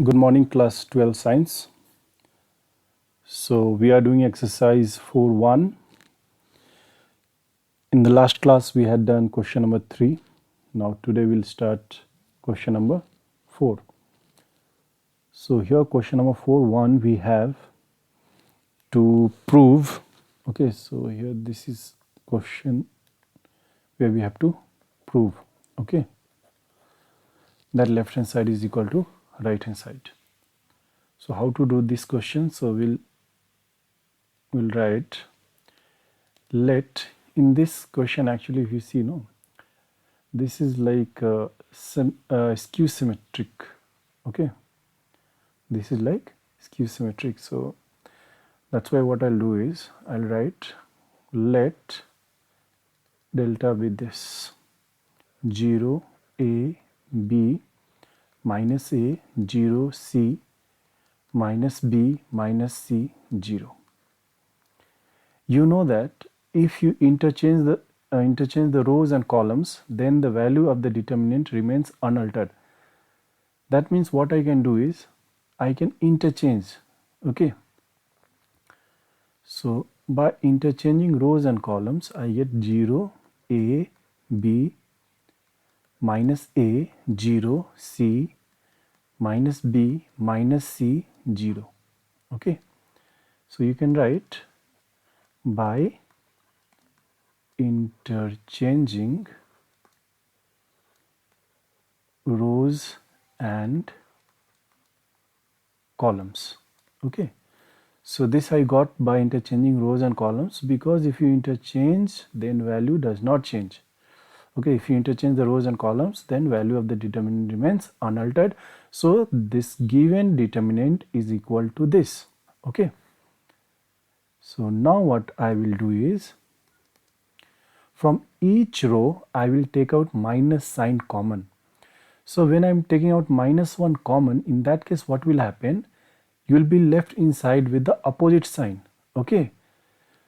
Good morning, class 12 science. So we are doing exercise 4.1. In the last class we had done question number 3. Now today we'll start question number 4. So here question number 4.1 we have to prove. Okay, so here this is question where we have to prove, okay, that left hand side is equal to right hand side. So how to do this question? So we'll write let. In this question actually if you see, no, this is like skew symmetric. Okay, this is like skew symmetric, so that's why what I'll do is I'll write let delta be this 0 a b minus a 0 c minus b minus c 0. You know that if you interchange the rows and columns, then the value of the determinant remains unaltered. That means what I can do is I can interchange. Okay, so by interchanging rows and columns I get 0 a b minus a 0 c minus b minus c 0. Okay, so you can write by interchanging rows and columns. Okay, so this I got by interchanging rows and columns, because if you interchange then value does not change. Okay, if you interchange the rows and columns then value of the determinant remains unaltered. So this given determinant is equal to this. Okay, so now what I will do is from each row I will take out minus sign common. So when I'm taking out minus 1 common, in that case what will happen? You will be left inside with the opposite sign. Okay,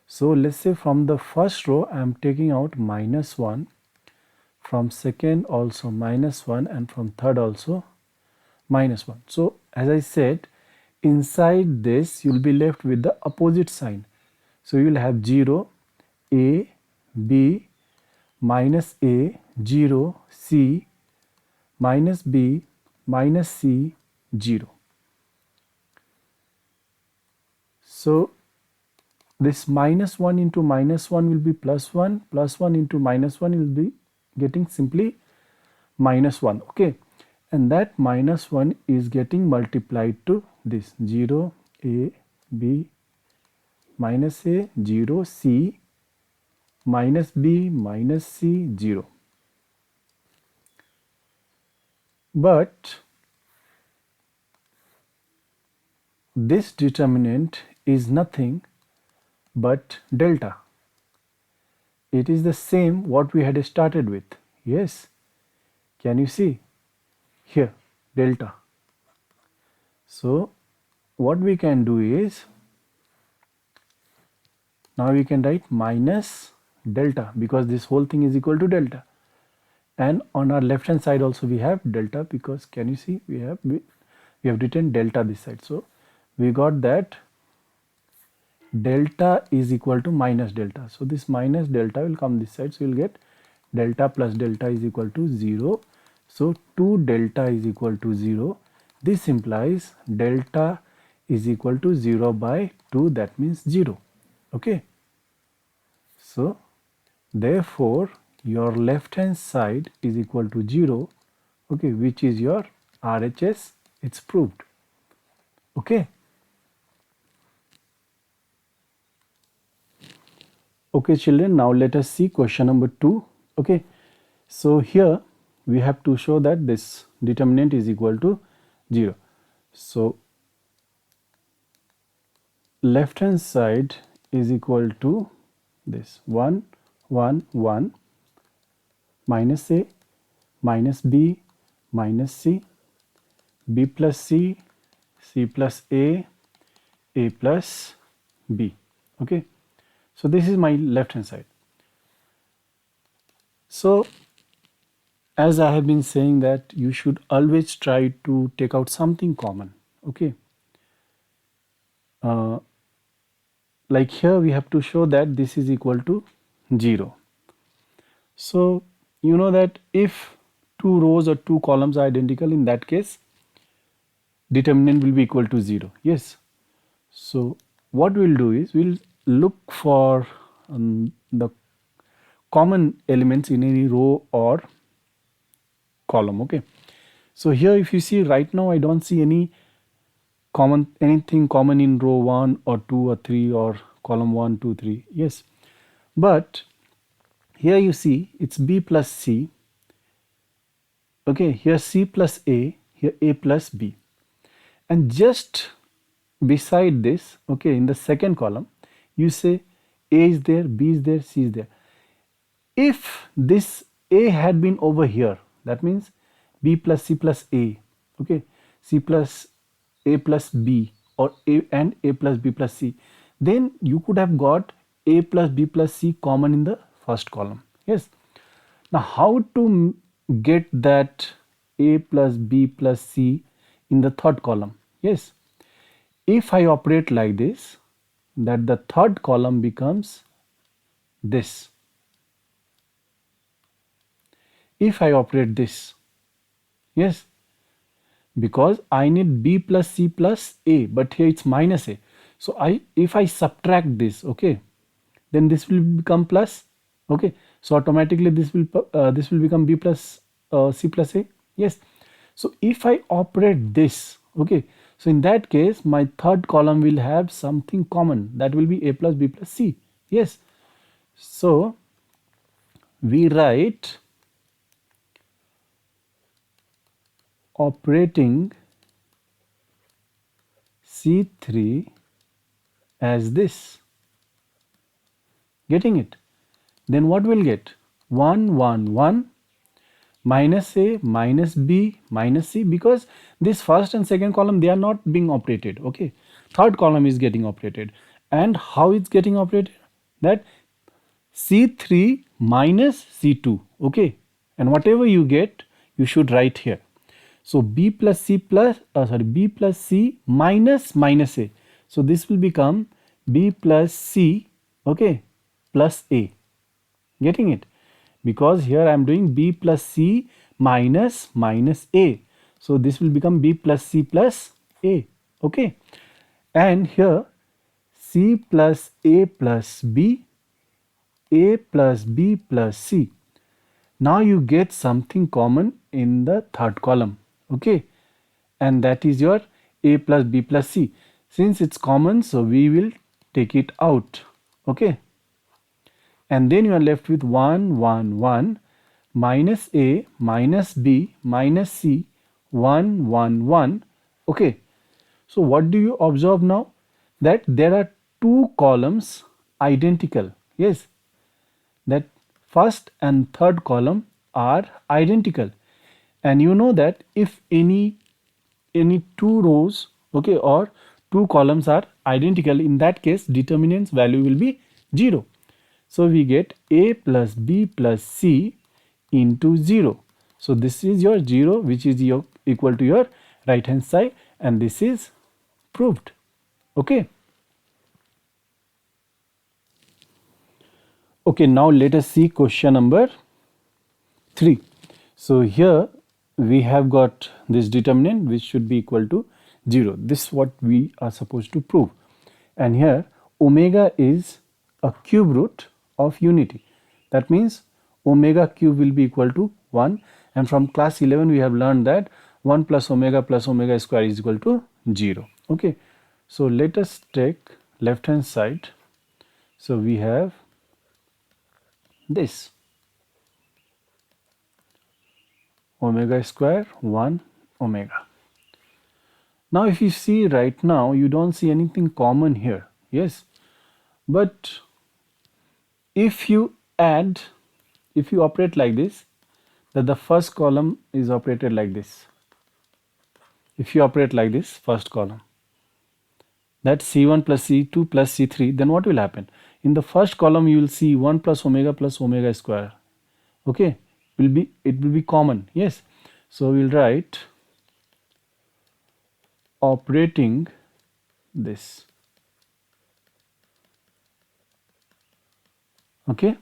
so let's say from the first row I am taking out minus 1, from second also minus 1, and from third also minus 1. So as I said, inside this you will be left with the opposite sign. So you will have 0 a b minus a 0 c minus b minus c 0. So this minus 1 into minus 1 will be plus 1, plus 1 into minus 1 will be getting simply minus 1. Okay, and that minus 1 is getting multiplied to this 0 a b minus a 0 c minus b minus c 0. But this determinant is nothing but delta. It is the same what we had started with. Yes, can you see here delta? So what we can do is now we can write minus delta, because this whole thing is equal to delta, and on our left hand side also we have delta, because can you see we have written delta this side. So we got that delta is equal to minus delta. So this minus delta will come this side. So you'll get delta plus delta is equal to 0. So 2 delta is equal to 0. This implies delta is equal to 0 by 2. That means 0. Okay. So therefore your left hand side is equal to 0. Okay, which is your RHS. It's proved. Okay. Okay children, now let us see question number 2. Okay, so here we have to show that this determinant is equal to 0. So left hand side is equal to this 1 1 1 minus a minus b minus c, b plus c, c plus a plus b. Okay, so this is my left hand side. So as I have been saying that you should always try to take out something common. Okay. Like here we have to show that this is equal to 0. So you know that if two rows or two columns are identical, in that case determinant will be equal to 0. Yes. So what we'll do is we'll look for the common elements in any row or column. Okay. So here if you see right now I don't see anything common in row 1 or 2 or 3 or column 1, 2, 3. Yes. But here you see it's B plus C. Okay, here C plus A, here A plus B. And just beside this, okay, in the second column, you say A is there, B is there, C is there. If this A had been over here, that means B plus C plus A, okay, C plus A plus B, or A and A plus B plus C, then you could have got A plus B plus C common in the first column. Yes. Now how to get that A plus B plus C in the third column? Yes. If I operate like this, that the third column becomes this. If I operate this, yes, because I need B plus C plus A, but here it's minus A. So if I subtract this, okay, then this will become plus, okay. So automatically this will become B plus C plus A. Yes. So if I operate this, okay, so in that case my third column will have something common, that will be A plus B plus C. Yes. So we write operating C3 as this. Getting it? Then what we'll get? 1, 1, 1, minus A, minus B, minus C, because this first and second column, they are not being operated. Okay. Third column is getting operated. And how it's getting operated? That C3 minus C2. Okay. And whatever you get, you should write here. So B plus C B plus C minus minus A. So this will become B plus C, okay, plus A. Getting it? Because here I am doing B plus C minus minus A. So this will become B plus C plus A. Okay. And here C plus A plus B, A plus B plus C. Now you get something common in the third column. Okay. And that is your A plus B plus C. Since it's common, so we will take it out. Okay. And then you are left with 1, 1, 1, minus A, minus B, minus C, 1, 1, 1. Okay. So what do you observe now? That there are two columns identical. Yes. That first and third column are identical. And you know that if any two rows, okay, or two columns are identical, in that case determinant's value will be 0. So we get A plus B plus C into 0. So this is your 0, which is equal to your right hand side, and this is proved. Okay. Okay, now let us see question number 3. So here we have got this determinant which should be equal to 0. This is what we are supposed to prove. And here omega is a cube root of unity. That means omega cube will be equal to 1. And from class 11 we have learned that 1 plus omega square is equal to 0. Okay. So let us take left hand side. So we have this omega square 1 omega. Now if you see right now, you don't see anything common here. Yes. But if you operate like this, that the first column is operated like this. If you operate like this, first column, that C1 plus C2 plus C3, then what will happen? In the first column, you will see 1 plus omega square. Okay. will be common. Yes, so we'll write operating this. Okay,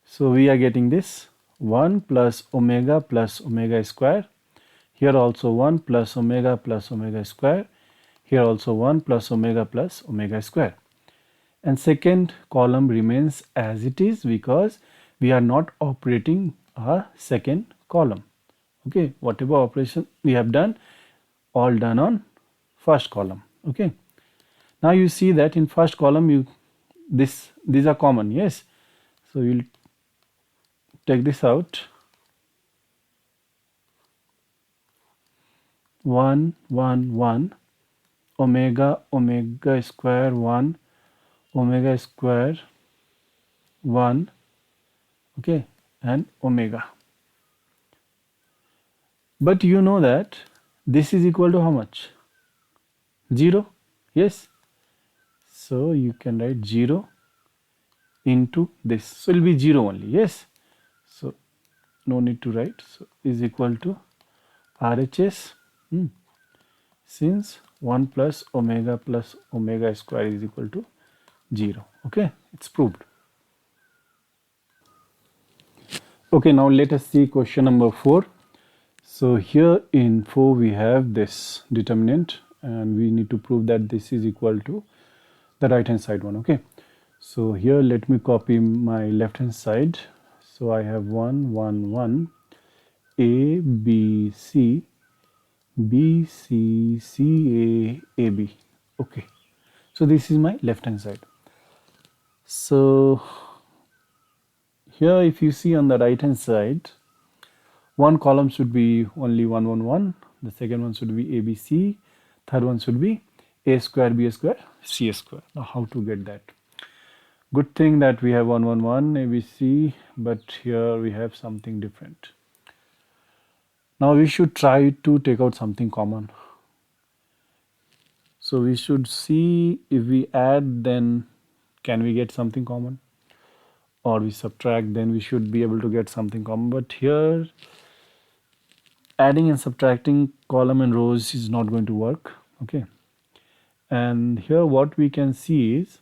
so we are getting this 1 plus omega square. Here also 1 plus omega square. Here also 1 plus omega square. And second column remains as it is because we are not operating a second column. Okay, whatever operation we have done, all done on first column. Okay, now you see that in first column these are common. Yes, so we'll take this out. 1 1 1 omega square 1 omega square 1, okay, and omega. But you know that this is equal to how much? 0. Yes, so you can write 0 into this, so it will be 0 only. Yes, so no need to write. So is equal to RHS, since 1 plus omega square is equal to 0. Okay, it's proved. Okay, now let us see question number 4. So here in 4 we have this determinant and we need to prove that this is equal to the right hand side one. Okay, so here let me copy my left hand side. So I have 1 1 1 a b c b c c a b. Okay, so this is my left hand side. So here if you see on the right hand side, one column should be only 1 1 1, the second one should be ABC, third one should be A square B square C square. Now how to get that? Good thing that we have 1 1 1 ABC, but here we have something different. Now we should try to take out something common. So we should see if we add, then can we get something common, or we subtract, then we should be able to get something common. But here adding and subtracting column and rows is not going to work. Okay, and here what we can see is,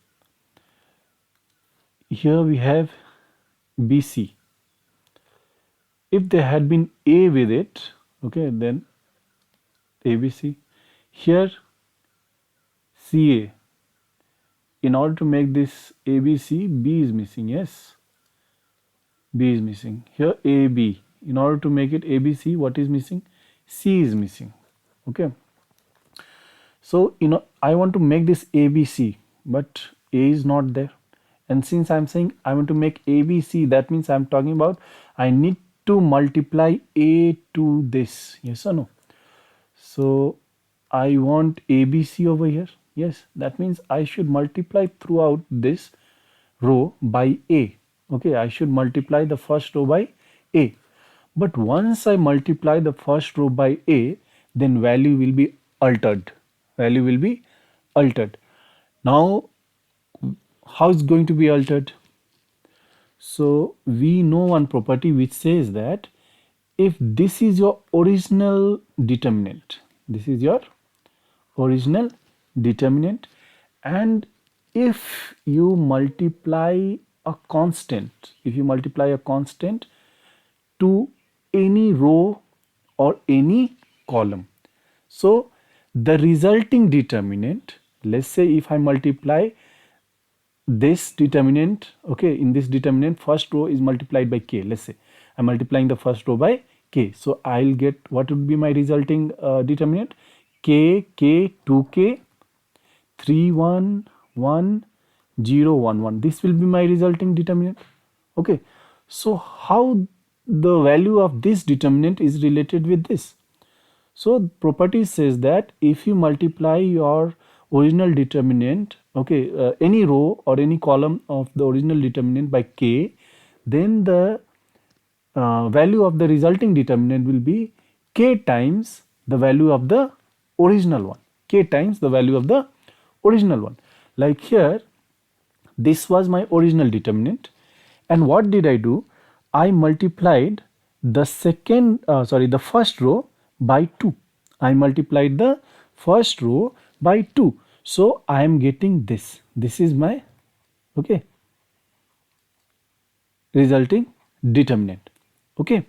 here we have BC. If there had been A with it, okay, then ABC. Here CA. In order to make this ABC, B is missing. Yes, B is missing. Here AB. In order to make it ABC, what is missing? C is missing. Okay, so I want to make this ABC, but A is not there. And since I'm saying I want to make ABC, that means I'm talking about I need to multiply A to this. Yes or no? So I want ABC over here. Yes, that means I should multiply throughout this row by A. Okay, I should multiply the first row by A. But once I multiply the first row by A, then value will be altered. Value will be altered. Now, how is going to be altered? So we know one property which says that if this is your original determinant, this is your original determinant, and if you multiply a constant, to any row or any column, so the resulting determinant, let's say if I multiply this determinant, okay, in this determinant first row is multiplied by k, let's say I'm multiplying the first row by k, so I'll get, what would be my resulting determinant? K, 2k, 3 1 1 0 1 1. This will be my resulting determinant. Okay, so how the value of this determinant is related with this? So property says that if you multiply your original determinant, okay, any row or any column of the original determinant by k, then the value of the resulting determinant will be k times the value of the original one. K times the value of the original one. Like here, this was my original determinant, and what did I do? I multiplied the first row by 2. I multiplied the first row by 2. So I am getting this. This is my, okay, resulting determinant. Okay.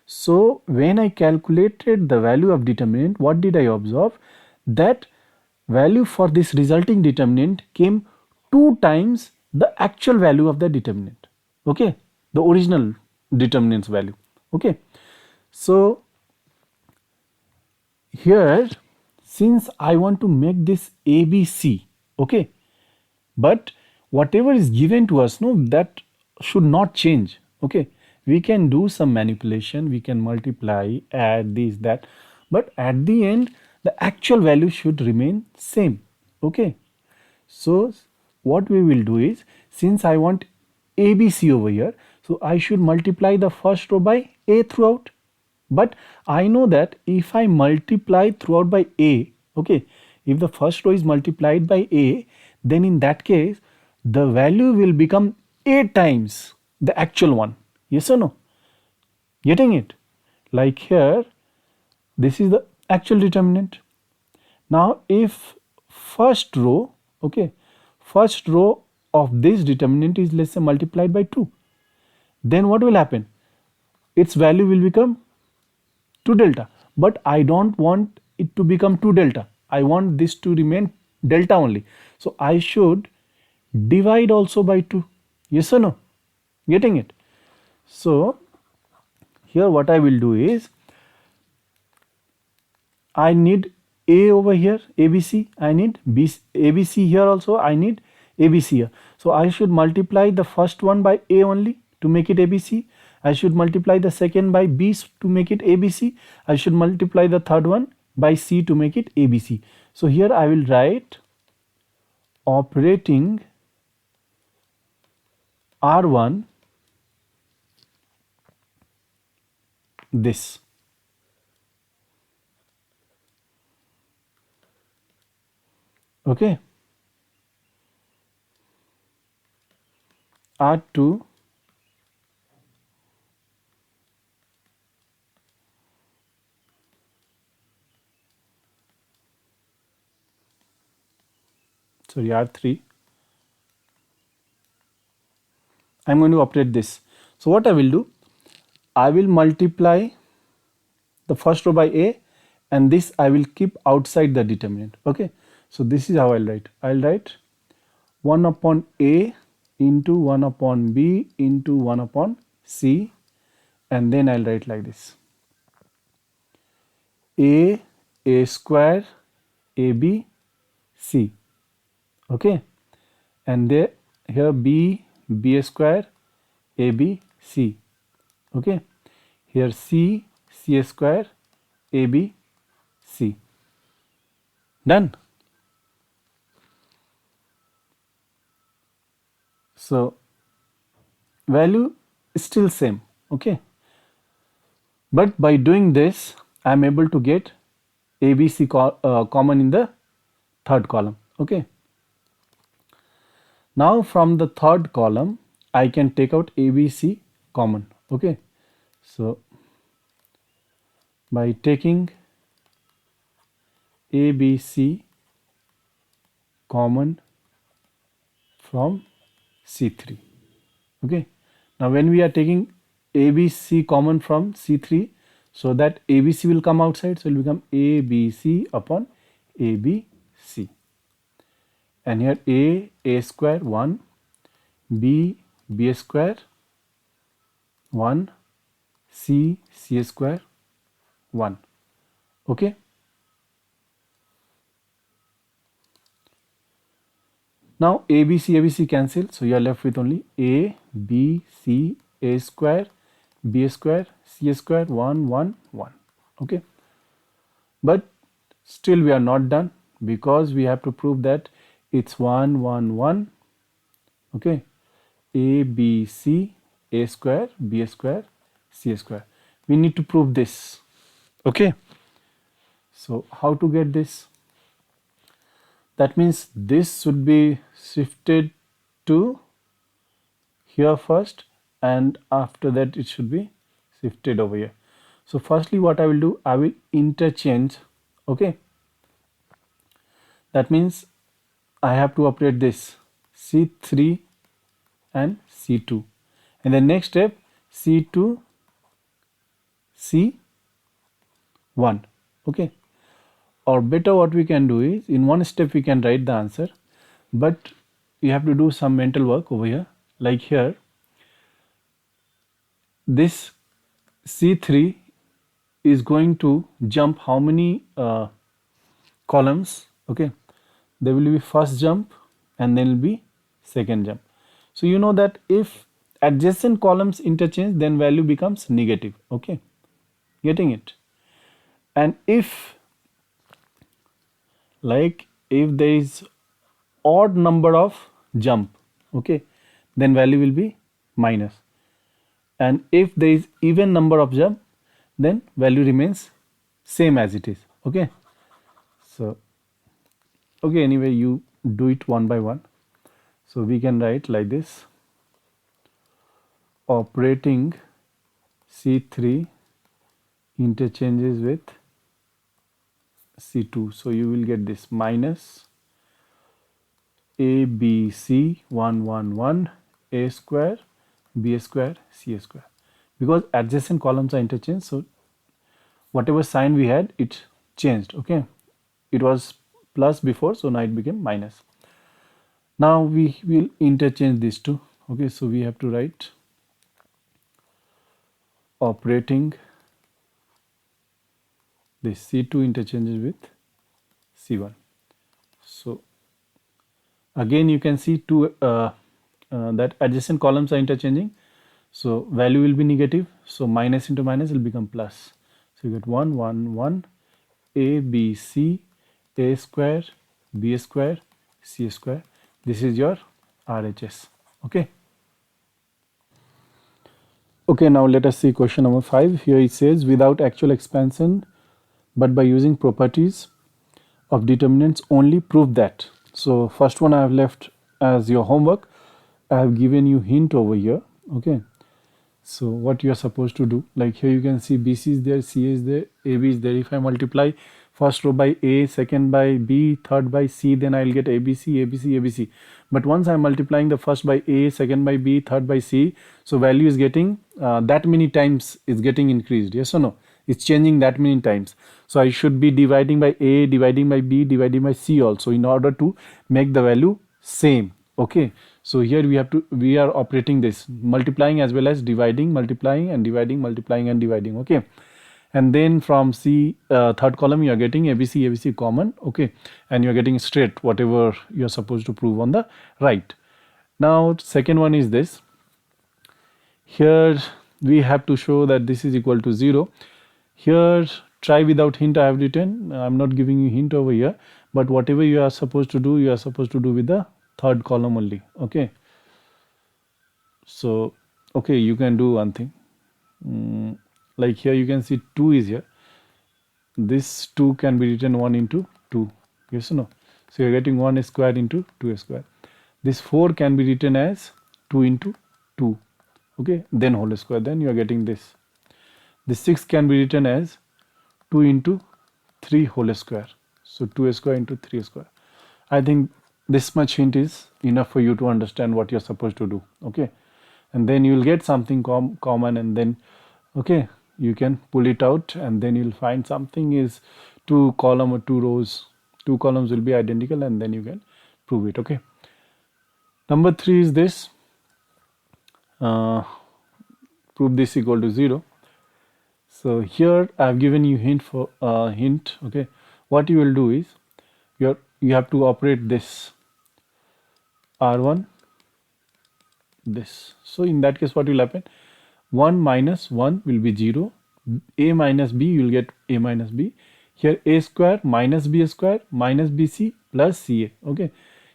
So when I calculated the value of determinant, what did I observe? That value for this resulting determinant came 2 times the actual value of the determinant. Okay, the original determinant's value. Okay, so here, since I want to make this ABC, okay, but whatever is given to us, no, that should not change. Okay, we can do some manipulation, we can multiply, add this, that, but at the end the actual value should remain same. Okay, so what we will do is, since I want ABC over here, so I should multiply the first row by A throughout. But I know that if I multiply throughout by A, okay, if the first row is multiplied by A, then in that case the value will become A times the actual one. Yes or no? Getting it? Like here, this is the actual determinant. Now if first row, okay, first row of this determinant is, let's say, multiplied by 2, then what will happen? Its value will become 2 delta, but I don't want it to become 2 delta. I want this to remain delta only. So I should divide also by 2. Yes or no? Getting it? So here what I will do is, I need A over here, ABC, I need B, ABC here also, I need ABC here. So I should multiply the first one by A only to make it ABC. I should multiply the second by B to make it ABC. I should multiply the third one by C to make it ABC. So here I will write operating R1 this. Okay. R2 sorry, R3. I'm going to operate this. So what I will do, I will multiply the first row by A, and this I will keep outside the determinant. Okay, so this is how I'll write. I'll write 1 upon A into 1 upon B into 1 upon C, and then I'll write like this: A square, AB, C. Okay, and there here B square, AB, C. Okay, here C square, AB, C. Done. So value is still same. Okay, but by doing this I am able to get ABC common in the third column. Okay, now from the third column I can take out ABC common. Okay, so by taking ABC common from C3. Okay, now when we are taking ABC common from C3, so that ABC will come outside, so it will become ABC upon ABC, and here A square 1, B square 1, C square 1. Okay, now ABC cancel, so you are left with only A, B, C, A square, B square, C square 1, 1, 1. Okay, but still we are not done, because we have to prove that it's 1, 1, 1. Okay, A, B, C, A square, B square, C square. We need to prove this. Okay, so how to get this? That means this should be shifted to here first, and after that it should be shifted over here. So firstly what I will do, I will interchange. Okay, that means I have to operate this C3 and C2, and the next step C2 C1. Okay, or better what we can do is in one step we can write the answer, but you have to do some mental work over here. Like here, this C3 is going to jump how many columns? Okay, there will be first jump and then will be second jump. So you know that if adjacent columns interchange, then value becomes negative. Okay, getting it? And if there is odd number of jump, okay, then value will be minus, and if there is even number of jump, then value remains same as it is. Okay, so okay, anyway you do it one by one. So we can write like this: operating C3 interchanges with C2, so you will get this minus ABC 111 A square B square C square, because adjacent columns are interchanged, so whatever sign we had, it changed. Okay, it was plus before, so now it became minus. Now we will interchange these two. Okay, so we have to write operating this C2 interchanges with C1. So again you can see two that adjacent columns are interchanging, so value will be negative, so minus into minus will become plus. So you get 1 1 1 A B C A square B square C square. This is your RHS. Okay. Okay, now let us see question number 5. Here it says, without actual expansion but by using properties of determinants only, prove that. So first one I have left as your homework. I have given you hint over here. Okay, so what you are supposed to do, like here you can see BC is there, CA is there, AB is there. If I multiply first row by A, second by B, third by C, then I will get ABC, ABC, ABC. But once I am multiplying the first by A, second by B, third by C, so value is getting that many times is getting increased. Yes or no? It's changing that many times. So I should be dividing by A, dividing by B, dividing by C also in order to make the value same. Okay, so here we are operating this multiplying as well as dividing, multiplying and dividing, multiplying and dividing. Okay, and then from C third column you are getting ABC, ABC common. Okay, and you are getting straight whatever you are supposed to prove on the right. Now second one is this. Here we have to show that this is equal to 0. Here try without hint I have written. I am not giving you hint over here, but whatever you are supposed to do, you are supposed to do with the third column only. Okay, so okay, you can do one thing. Like here you can see 2 is here. This 2 can be written 1 into 2. Yes or no? So you are getting 1 square into 2 square. This 4 can be written as 2 into 2. Okay, then whole square. Then you are getting this. This 6 can be written as 2 into 3 whole square. So 2 square into 3 square. I think this much hint is enough for you to understand what you're supposed to do. Okay, and then you will get something common, and then okay, you can pull it out, and then you'll find something is 2 column or 2 rows. 2 columns will be identical, and then you can prove it. Okay, number 3 is this. Prove this equal to 0. So here I have given you hint for hint. Okay, what you will do is you have to operate this R1 this. So in that case what will happen? 1 minus 1 will be 0. A minus B, you will get A minus B. Here A square minus B square minus BC plus CA. Okay,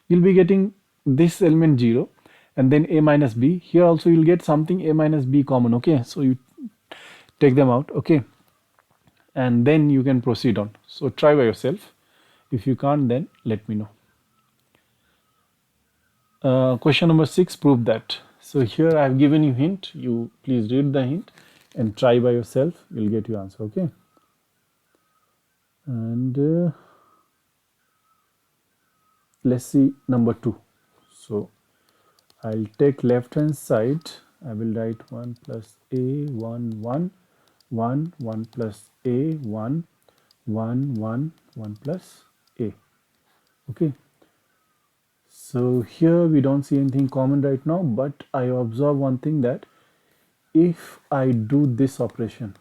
you'll be getting this element 0, and then A minus B. Here also you'll get something A minus B common. Okay, so you take them out. Okay, and then you can proceed on. So try by yourself. If you can't, then let me know. Question number 6, prove that So here I have given you hint. You please read the hint and try by yourself. You'll get your answer. Okay. And let's see number 2. So I'll take left hand side. I will write 1 plus a 1 1 1 1 plus a 1 1 1 1 plus a. Okay. So here we don't see anything common right now, but I observe one thing, that if I do this operation,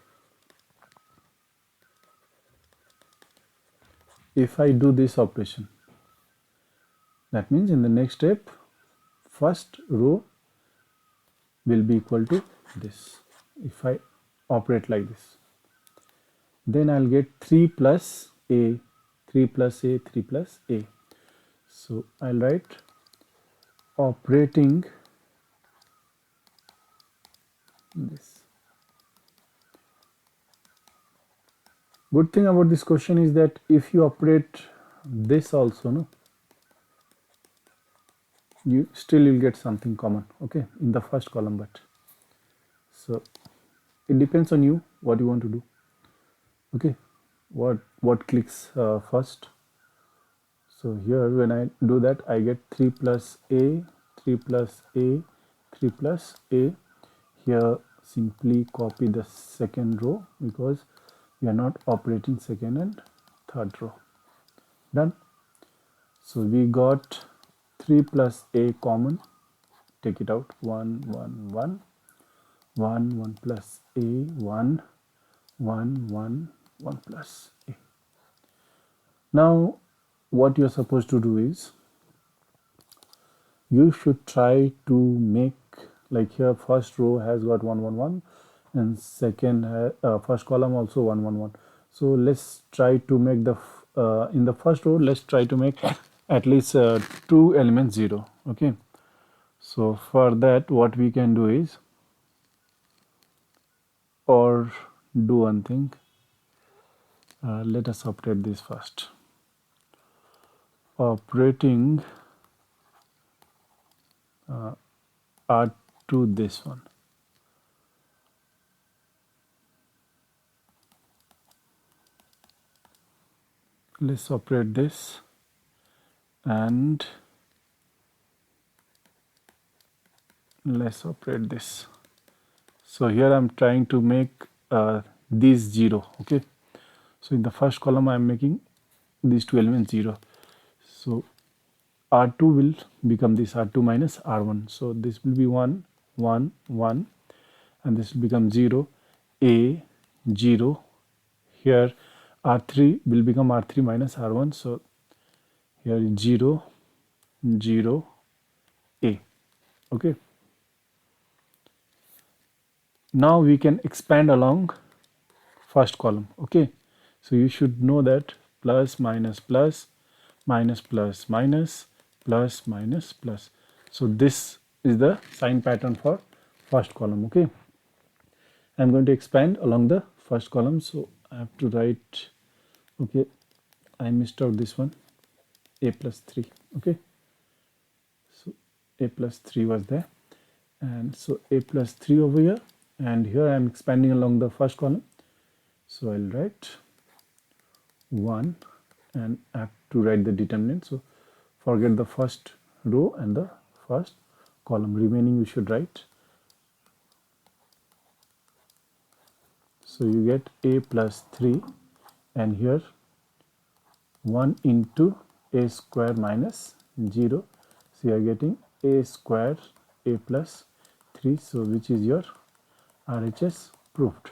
that means in the next step, first row will be equal to this. If I operate like this, then I'll get 3 plus a, 3 plus a, 3 plus a. So I'll write operating this. Good thing about this question is that if you operate this also, no, you still will get something common, okay, in the first column. But so it depends on you what you want to do. Okay, what clicks first. So here when I do that, I get 3 plus a, 3 plus a, 3 plus a. Here simply copy the second row because we are not operating second and third row. Done. So we got 3 plus a common. Take it out. 1 1 1 1 1 plus a 1 1 1 1 plus a. Now what you're supposed to do is you should try to make, like here first row has got 1 1 1 and first column also 1 1 1. So let's try to make the in the first row, let's try to make at least 2 elements 0. Okay, so for that what we can do is, or do one thing, let us operate this first. Operating R2 this one. Let's operate this, and let's operate this. So here I'm trying to make these 0. Okay, so in the first column I'm making these 2 elements 0. So R2 will become this R2 minus R1. So this will be 1 1 1 and this will become 0 a 0. Here R3 will become R3 minus R1. So here is 0 0 a. Okay, now we can expand along first column. Okay, so you should know that plus minus plus minus plus minus plus minus plus. So this is the sign pattern for first column. Okay, I'm going to expand along the first column, so I have to write, okay, I missed out this one, a plus 3. Okay, so a plus 3 was there, and so a plus 3 over here, and here I am expanding along the first column, so I'll write 1 and I have to write the determinant. So forget the first row and the first column, remaining you should write. So you get a plus 3, and here 1 into a square minus 0. So you are getting a square a plus 3, so which is your RHS proved.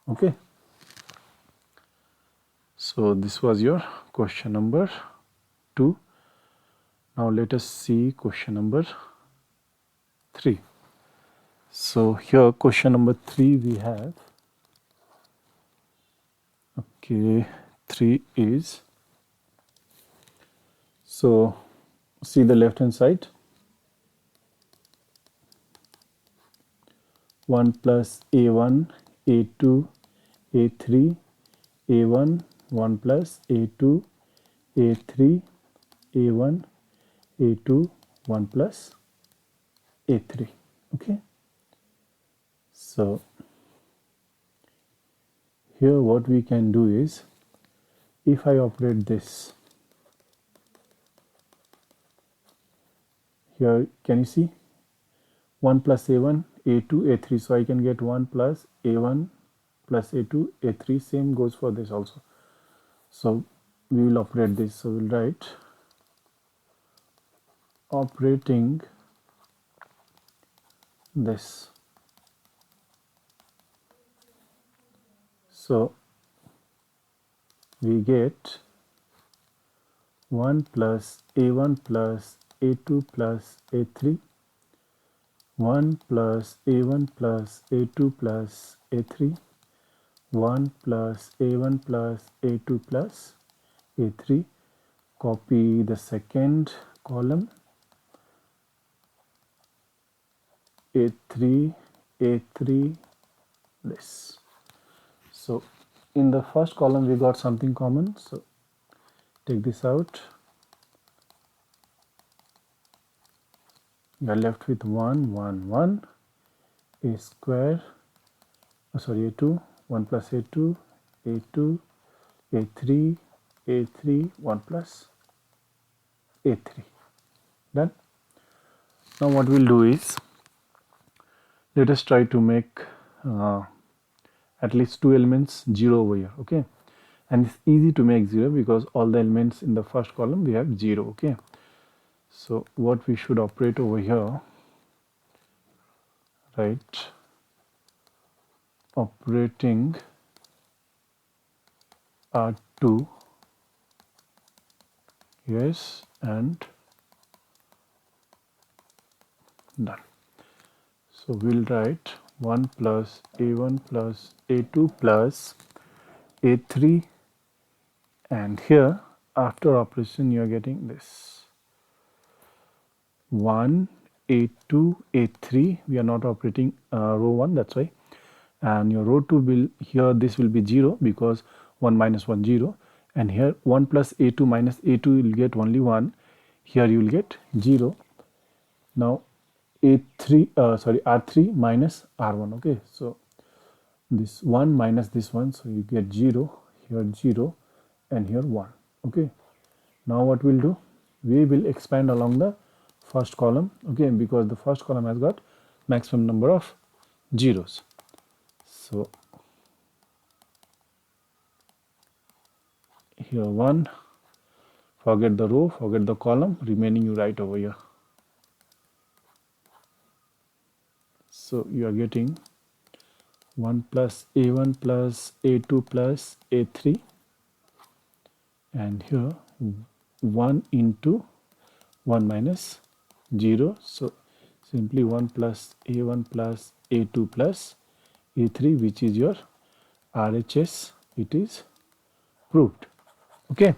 Okay, so this was your question number 2. Now let us see question number 3. So here question number 3 we have, okay, 3 is, so see the left hand side, 1 plus a1 a2 a3 a1 1 plus a2 a3 a1 a2 1 plus A3. Okay, so here what we can do is, if I operate this here, can you see 1 plus A1 A2 A3, so I can get 1 plus A1 plus A2 A3. Same goes for this also. So we will operate this. So we'll write operating this. So we get 1 plus A1 plus A2 plus A3, 1 plus A1 plus A2 plus A3, 1 plus A1 plus A2 plus A3. Copy the second column, A3, A3, this. So in the first column we got something common, so take this out. You are left with 1, 1, 1, A square, A2, 1 plus A2, A2, A3, A3, 1 plus A3. Done. Now what we'll do is, let us try to make at least 2 elements 0 over here. Okay, and it's easy to make 0 because all the elements in the first column we have 0. Okay, so what we should operate over here, right, operating R2, yes, and done. So we'll write 1 plus A1 plus A2 plus A3, and here after operation you are getting this 1 A2 A3. We are not operating row 1, that's why, and your row 2 will, here this will be 0 because 1 minus 1 0, and here 1 plus A2 minus A2 you will get only 1, here you will get 0. Now R3 minus R1. Okay, so this 1 minus this one, so you get 0, here 0, and here 1. Okay, now what we'll do, we will expand along the first column, okay, because the first column has got maximum number of zeros. So here 1, forget the row, forget the column, remaining you write over here. So you are getting 1 plus A1 plus A2 plus A3, and here 1 into 1 minus 0, so simply 1 plus A1 plus A2 plus A3, which is your RHS. It is proved. Okay,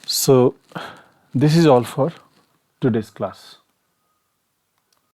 so this is all for today's class.